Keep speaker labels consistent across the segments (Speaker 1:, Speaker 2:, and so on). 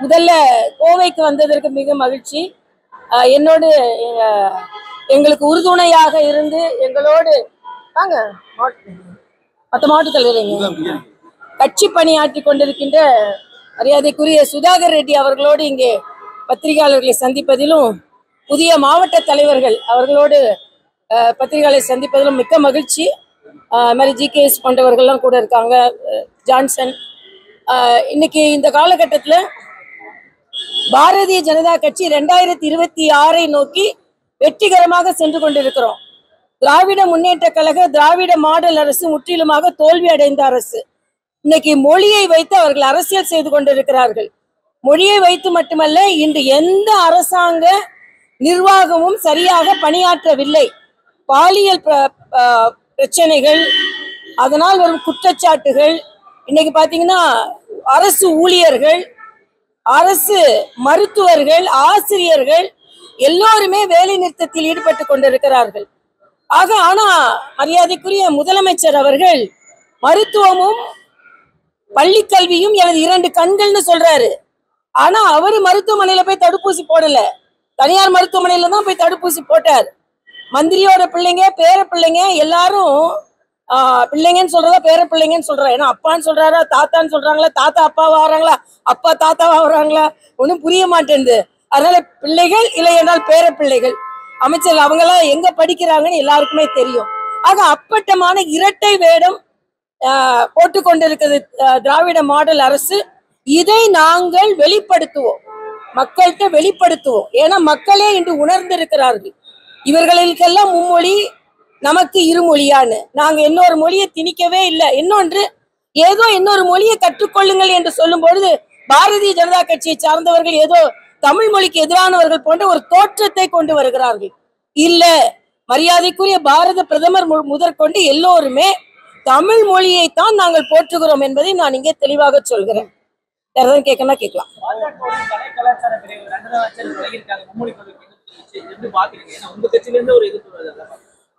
Speaker 1: முதல்ல கோவைக்கு வந்ததற்கு மிக மகிழ்ச்சி. என்னோடு எங்களுக்கு உறுதுணையாக இருந்து எங்களோடு வாங்க மற்ற மாவட்ட தலைவரைங்க கட்சி பணியாற்றி கொண்டிருக்கின்ற மரியாதைக்குரிய சுதாகர் ரெட்டி அவர்களோடு இங்கே பத்திரிகையாளர்களை சந்திப்பதிலும் புதிய மாவட்ட தலைவர்கள் அவர்களோடு பத்திரிகையாளரை சந்திப்பதிலும் மிக்க மகிழ்ச்சி. மாதிரி ஜிகேஎஸ் போன்றவர்கள்லாம் கூட இருக்காங்க, ஜான்சன். இன்னைக்கு இந்த காலகட்டத்தில் பாரதிய ஜனதா கட்சி 2026 நோக்கி வெற்றிகரமாக சென்று கொண்டிருக்கிறோம். திராவிட முன்னேற்ற கழக திராவிட மாடல் அரசு முற்றிலுமாக தோல்வி அடைந்த அரசு. இன்னைக்கு மொழியை வைத்து அவர்கள் அரசியல் செய்து கொண்டிருக்கிறார்கள். மொழியை வைத்து மட்டுமல்ல, இன்று எந்த அரசாங்க நிர்வாகமும் சரியாக பணியாற்றவில்லை. பாலியல் பிரச்சனைகள், அதனால் வரும் குற்றச்சாட்டுகள். இன்னைக்கு பாத்தீங்கன்னா அரசு ஊழியர்கள், அரசு மருத்துவர்கள், ஆசிரியர்கள் எல்லோருமே வேலை நிறுத்தத்தில் ஈடுபட்டு கொண்டிருக்கிறார்கள். ஆனா மரியாதைக்குரிய முதலமைச்சர் அவர்கள் மருத்துவமும் பள்ளி கல்வியும் எனது 2 கண்கள்னு சொல்றாரு. ஆனா அவரு மருத்துவமனையில போய் தடுப்பூசி போடல, தனியார் மருத்துவமனையில தான் போய் தடுப்பூசி போட்டார். மந்திரியோட பிள்ளைங்க, பேர பிள்ளைங்க எல்லாரும் பிள்ளைங்கன்னு சொல்றதா பேர பிள்ளைங்கன்னு சொல்றா. ஏன்னா அப்பான்னு சொல்றாரா, தாத்தான்னு சொல்றாங்களா, தாத்தா அப்பாவா வராங்களா, அப்பா தாத்தாவா வராங்களா, ஒன்றும் புரிய மாட்டேங்குது. அதனால பிள்ளைகள் இல்லை என்றால் பேர பிள்ளைகள். அமைச்சர்கள் அவங்கெல்லாம் எங்க படிக்கிறாங்கன்னு எல்லாருக்குமே தெரியும். ஆக அப்பட்டமான இரட்டை வேடம் போட்டு கொண்டிருக்கிறது திராவிட மாடல் அரசு. இதை நாங்கள் வெளிப்படுத்துவோம், மக்கள்கிட்ட வெளிப்படுத்துவோம். ஏன்னா மக்களே இன்று உணர்ந்திருக்கிறார்கள், இவர்களுக்கெல்லாம் மும்மொழி நமக்கு இருமொழியான்னு. நாங்க இன்னொரு மொழியை திணிக்கவே இல்லை. இன்னொன்று, ஏதோ இன்னொரு மொழியை கற்றுக்கொள்ளுங்கள் என்று சொல்லும் பொழுது பாரதிய ஜனதா கட்சியை சார்ந்தவர்கள் ஏதோ தமிழ் மொழிக்கு எதிரானவர்கள் போன்ற ஒரு தோற்றத்தை கொண்டு வருகிறார்கள். இல்ல, மரியாதைக்குரிய பாரத பிரதமர் முதற்கொண்டு எல்லோருமே தமிழ் மொழியைத்தான் நாங்கள் போற்றுகிறோம் என்பதை நான் இங்கே தெளிவாக சொல்கிறேன். யாராவது கேட்கணும் கேட்கலாம்.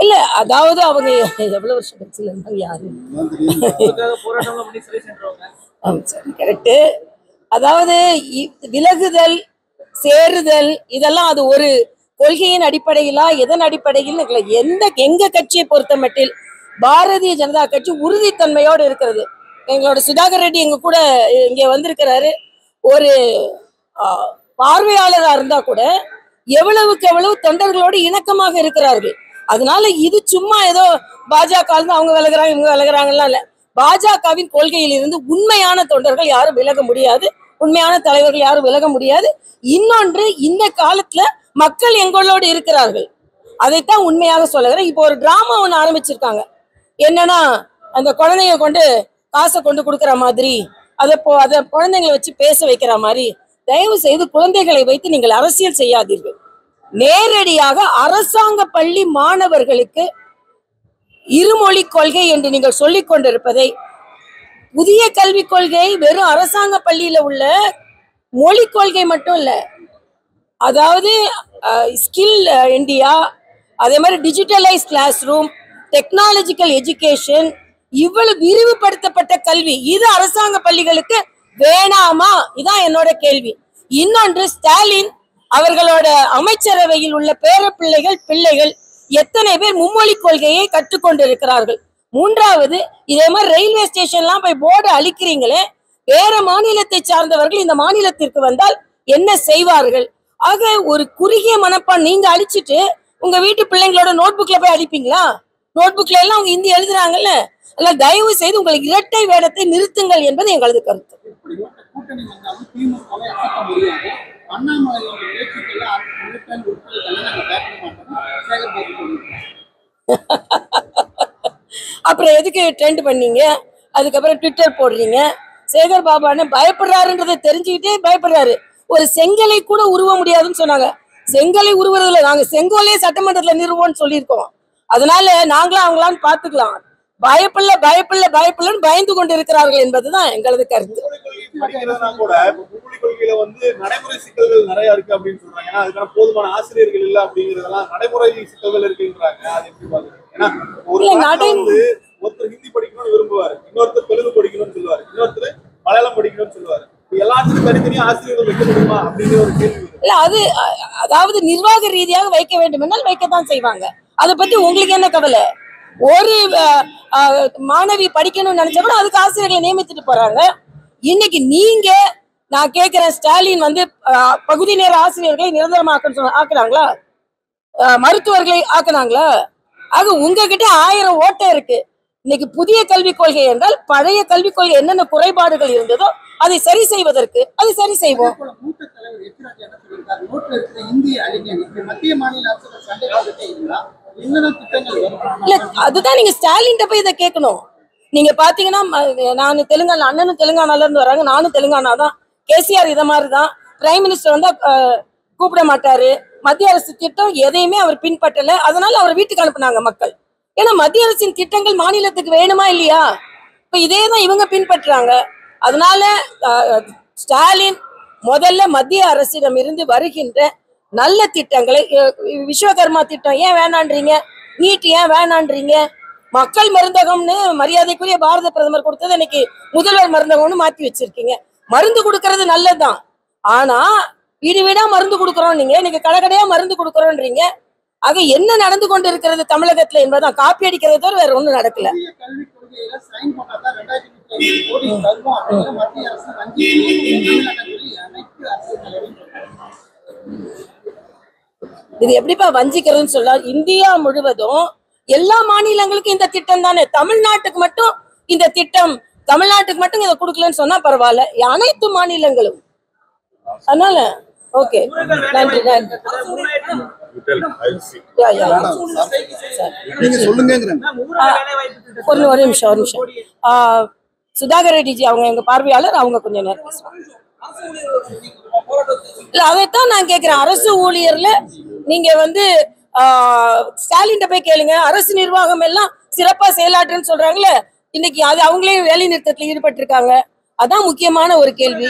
Speaker 1: இல்ல, அதாவது அவங்க எவ்வளவு வருஷம் கட்சியில இருந்தாங்க, யாரு கரெக்டு. அதாவது விலகுதல், சேருதல், இதெல்லாம் அது ஒரு கொள்கையின் அடிப்படையிலா எதன் அடிப்படையில் எங்க கட்சியை பொறுத்த மட்டில் பாரதிய ஜனதா கட்சி உறுதித்தன்மையோடு இருக்கிறது. எங்களோட சுதாகர் ரெட்டி எங்க கூட இங்க வந்திருக்கிறாரு. ஒரு பார்வையாளராக இருந்தா கூட எவ்வளவுக்கு எவ்வளவு தொண்டர்களோடு இணக்கமாக இருக்கிறார்கள். அதனால இது சும்மா ஏதோ பாஜக அவங்க விலகுறாங்க இவங்க விலகுறாங்கலாம் இல்ல. பாஜகவின் கொள்கையில் இருந்து உண்மையான தொண்டர்கள் யாரும் விலக முடியாது, உண்மையான தலைவர்கள் யாரும் விலக முடியாது. இன்னொன்று, இந்த காலத்துல மக்கள் எங்களோடு இருக்கிறார்கள், அதைத்தான் உண்மையாக சொல்லுகிறேன். இப்போ ஒரு டிராமா ஒன்று ஆரம்பிச்சிருக்காங்க. என்னன்னா, அந்த குழந்தைங்க கொண்டு காசை கொண்டு கொடுக்குற மாதிரி, அதை குழந்தைங்களை வச்சு பேச வைக்கிற மாதிரி. தயவு செய்து குழந்தைகளை வைத்து நீங்கள் அரசியல் செய்யாதீர்கள். நேரடியாக அரசாங்க பள்ளி மாணவர்களுக்கு இருமொழி கொள்கை என்று நீங்கள் சொல்லிக் கொண்டிருப்பதை, புதிய கல்விக் கொள்கை வெறும் அரசாங்க பள்ளியில உள்ள மொழி கொள்கை மட்டும் இல்ல, அதாவது ஸ்கில் இந்தியா, அதே மாதிரி digitalise class room, technological education, இவ்வளவு விரிவுபடுத்தப்பட்ட கல்வி, இது அரசாங்க பள்ளிகளுக்கு வேணாமா? இதான் என்னோட கேள்வி. இன்னொன்று, ஸ்டாலின் அவர்களோட அமைச்சரவையில் உள்ள பேர பிள்ளைகள் எத்தனை பேர் மும்மொழி கொள்கையை கற்றுக்கொண்டிருக்கிறார்கள்? மூன்றாவது, இதே மாதிரி ரயில்வே ஸ்டேஷன்லாம் போய் போர்டு அழிக்கிறீங்களே, வேற மாநிலத்தை சார்ந்தவர்கள் இந்த மாநிலத்திற்கு வந்தால் என்ன செய்வார்கள்? ஆக ஒரு குறுகிய மனப்பான் நீங்க அழிச்சிட்டு உங்க வீட்டு பிள்ளைங்களோட நோட்புக்ல போய் அழிப்பீங்களா? நோட்புக்ல எல்லாம் அவங்க ஹிந்தி எழுதுறாங்கல்ல. அல்ல, தயவு செய்து உங்களுக்கு இரட்டை வேடத்தை நிறுத்துங்கள் என்பது எங்களது கருத்து. அப்புறம் எதுக்கு ட்ரெண்ட் பண்ணீங்க? அதுக்கப்புறம் ட்விட்டர் போடுறீங்க. சேகர் பாபான்னு பயப்படுறாருன்றதை தெரிஞ்சுக்கிட்டே பயப்படுறாரு. ஒரு செங்கலை கூட உருவ முடியாதுன்னு சொன்னாங்க. செங்கலை உருவதில்லை, நாங்க செங்கோலே சட்டமன்றத்துல நிறுவோம்னு சொல்லியிருக்கோம். அதனால நாங்களும் அவங்களான்னு பாத்துக்கலாம். பயப்படலன்னு பயந்து கொண்டு இருக்கிறார்கள் என்பதுதான் எங்களது கருத்து.
Speaker 2: நடைமுறை சிக்கல்கள் நிறைய இருக்கு அப்படின்னு சொல்றாங்க. ஏன்னா அதுக்கான போதுமான ஆசிரியர்கள் இல்ல அப்படிங்கறதெல்லாம் நடைமுறை சிக்கல்கள் இருக்குன்றாங்க. அது எப்படி பாக்குறீங்க? ஏன்னா ஒருத்தர் ஹிந்தி படிக்கணும்னு விரும்புவாரு, இன்னொருத்தர் தெலுங்கு படிக்கணும்னு சொல்லுவாரு, இன்னொருத்தர் மலையாளம் படிக்கணும்னு சொல்லுவாரு. எல்லாத்துக்கும் தனித்தனியா ஆசிரியர்கள் வைக்க முடியுமா அப்படின்னு ஒரு கேள்வி.
Speaker 1: இல்ல அது அதாவது நிர்வாக ரீதியாக வைக்க வேண்டும் என்றால் வைக்கத்தான் செய்வாங்க. அதை பத்தி உங்களுக்கு என்ன கவலை? ஒரு மாணவி படிக்கணும்னு நினைச்சா கூட அதுக்கு ஆசிரியர்களை நியமித்துட்டு போறாங்க. இன்னைக்கு நீங்க நான் கேட்கிறேன், ஸ்டாலின் வந்து பகுதி நேர ஆசிரியர்களை நிரந்தரமாக்க ஆக்குனாங்களா? மருத்துவர்களை ஆக்குனாங்களா? ஆக உங்ககிட்ட 1000 ஓட்டை இருக்கு. இன்னைக்கு புதிய கல்விக் கொள்கை என்றால் பழைய கல்விக் கொள்கை என்னென்ன குறைபாடுகள் இருந்ததோ அதை சரி செய்வதற்கு அதை சரி செய்வோம்.
Speaker 3: மூத்த தலைவர் எச்ராஜா என்ன சொல்லியிருக்காரு? நோட்ல இருக்கிற இந்திய அறிஞர் மத்திய மாநில அரசு சண்டை என்னென்ன திட்டங்கள் வரும்?
Speaker 1: இல்ல அதுதான் நீங்க ஸ்டாலின் போய் இதை கேட்கணும். நீங்க பாத்தீங்கன்னா நான் தெலுங்கானா, அண்ணனும் தெலுங்கானால இருந்து வராங்க, நானும் தெலுங்கானா தான். கேசிஆர் இதை மாதிரிதான். பிரைம் மினிஸ்டர் வந்தா கூப்பிட மாட்டாரு. மத்திய அரசு திட்டம் எதையுமே அவர் பின்பற்றல. அதனால அவர் வீட்டுக்கு அனுப்புனாங்க மக்கள். ஏன்னா மத்திய அரசின் திட்டங்கள் மாநிலத்துக்கு வேணுமா இல்லையா? இப்ப இதே தான் இவங்க பின்பற்றுறாங்க. அதனால ஸ்டாலின் முதல்ல மத்திய அரசிடம் இருந்து வருகின்ற நல்ல திட்டங்களை, விஸ்வகர்மா திட்டம் ஏன் வேணான்றீங்க? நீட் ஏன் வேணான்றீங்க? மக்கள் மருந்தகம்னு மரியாதைக்குரிய பாரத பிரதமர் கொடுத்தது இன்னைக்கு முதல்வர் மருந்தகம்னு மாத்தி வச்சிருக்கீங்க. மருந்து கொடுக்கறது நல்லதுதான். ஆனா வீடு வீடா மருந்து கொடுக்கறோம், நீங்க இன்னைக்கு கடைக்கடையா மருந்து கொடுக்கறோன்றீங்க. ஆக என்ன நடந்து கொண்டு இருக்கிறது தமிழகத்துல என்பதான். காப்பி அடிக்கிறத தவிர வேற ஒண்ணும் நடக்கல. இது எப்படிப்பா வஞ்சிக்கிறதுன்னு சொல்ல? இந்தியா முழுவதும் எல்லா மாநிலங்களுக்கும் இந்த திட்டம் தானே. தமிழ்நாட்டுக்கு மட்டும் இந்த திட்டம், தமிழ்நாட்டுக்கு மட்டும் இதை கொடுக்கலன்னு சொன்னா பரவாயில்ல, அனைத்து மாநிலங்களும். அதனால ஓகே, நன்றி நன்றி. ஒரு நிமிஷம். சுதாகர் ரெட்டிஜி அவங்க எங்க பார்வையாளர், அவங்க கொஞ்சம் நேரம் பேசுவாங்க. இல்ல அதைத்தான் நான் கேட்கிறேன். அரசு ஊழியர்ல நீங்க வந்து ஸ்டாலின் போய் கேளுங்க. அரசு நிர்வாகம் எல்லாம் சிறப்பா செயலாற்றுன்னு சொல்றாங்களே, இன்னைக்கு அது அவங்களே வேலை நிறுத்தத்துல ஈடுபட்டு இருக்காங்க. அதான் முக்கியமான ஒரு கேள்வி.